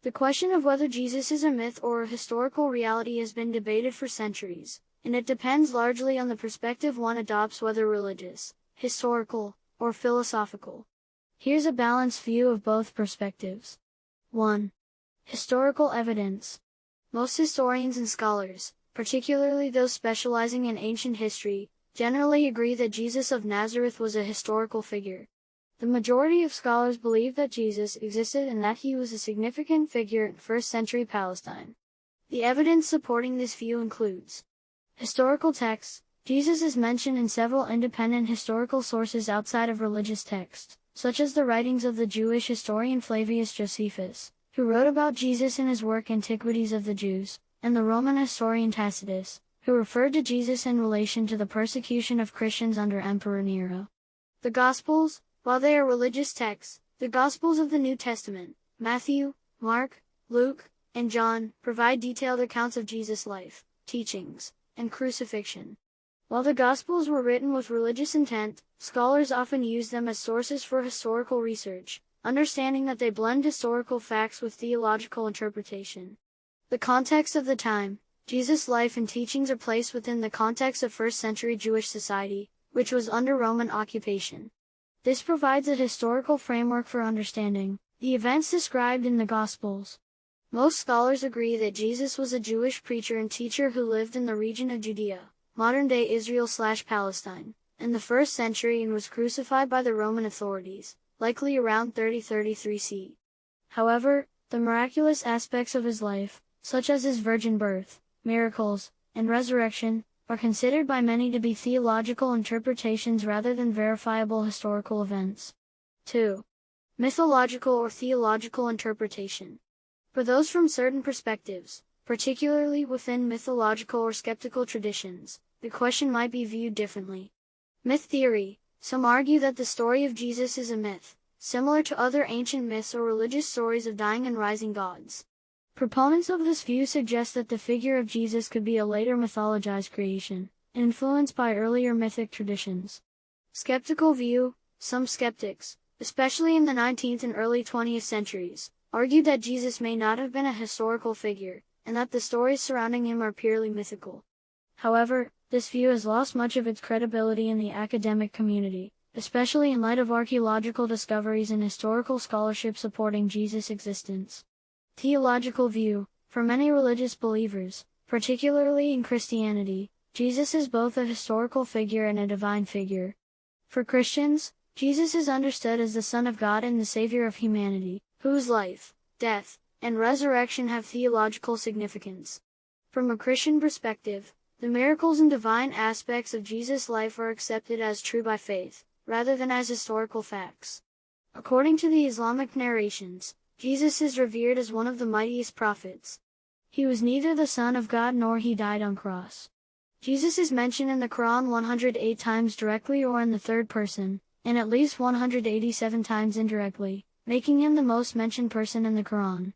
The question of whether Jesus is a myth or a historical reality has been debated for centuries, and it depends largely on the perspective one adopts, whether religious, historical, or philosophical. Here's a balanced view of both perspectives. 1. Historical evidence. Most historians and scholars, particularly those specializing in ancient history, generally agree that Jesus of Nazareth was a historical figure. The majority of scholars believe that Jesus existed and that he was a significant figure in first-century Palestine. The evidence supporting this view includes historical texts. Jesus is mentioned in several independent historical sources outside of religious texts, such as the writings of the Jewish historian Flavius Josephus, who wrote about Jesus in his work Antiquities of the Jews, and the Roman historian Tacitus, who referred to Jesus in relation to the persecution of Christians under Emperor Nero. The Gospels. While they are religious texts, the Gospels of the New Testament, Matthew, Mark, Luke, and John, provide detailed accounts of Jesus' life, teachings, and crucifixion. While the Gospels were written with religious intent, scholars often use them as sources for historical research, understanding that they blend historical facts with theological interpretation. The context of the time. Jesus' life and teachings are placed within the context of first-century Jewish society, which was under Roman occupation. This provides a historical framework for understanding the events described in the Gospels. Most scholars agree that Jesus was a Jewish preacher and teacher who lived in the region of Judea, modern-day Israel/Palestine, in the 1st century and was crucified by the Roman authorities, likely around 3033 CE. However, the miraculous aspects of his life, such as his virgin birth, miracles, and resurrection, are considered by many to be theological interpretations rather than verifiable historical events. 2. Mythological or theological interpretation. For those from certain perspectives, particularly within mythological or skeptical traditions, the question might be viewed differently. Myth theory. Some argue that the story of Jesus is a myth, similar to other ancient myths or religious stories of dying and rising gods. Proponents of this view suggest that the figure of Jesus could be a later mythologized creation, influenced by earlier mythic traditions. Skeptical view. Some skeptics, especially in the 19th and early 20th centuries, argued that Jesus may not have been a historical figure, and that the stories surrounding him are purely mythical. However, this view has lost much of its credibility in the academic community, especially in light of archaeological discoveries and historical scholarship supporting Jesus' existence. Theological view. For many religious believers, particularly in Christianity, Jesus is both a historical figure and a divine figure. For Christians, Jesus is understood as the Son of God and the Savior of humanity, whose life, death, and resurrection have theological significance. From a Christian perspective, the miracles and divine aspects of Jesus' life are accepted as true by faith, rather than as historical facts. According to the Islamic narrations, Jesus is revered as one of the mightiest prophets. He was neither the Son of God nor he died on cross. Jesus is mentioned in the Quran 108 times directly or in the third person, and at least 187 times indirectly, making him the most mentioned person in the Quran.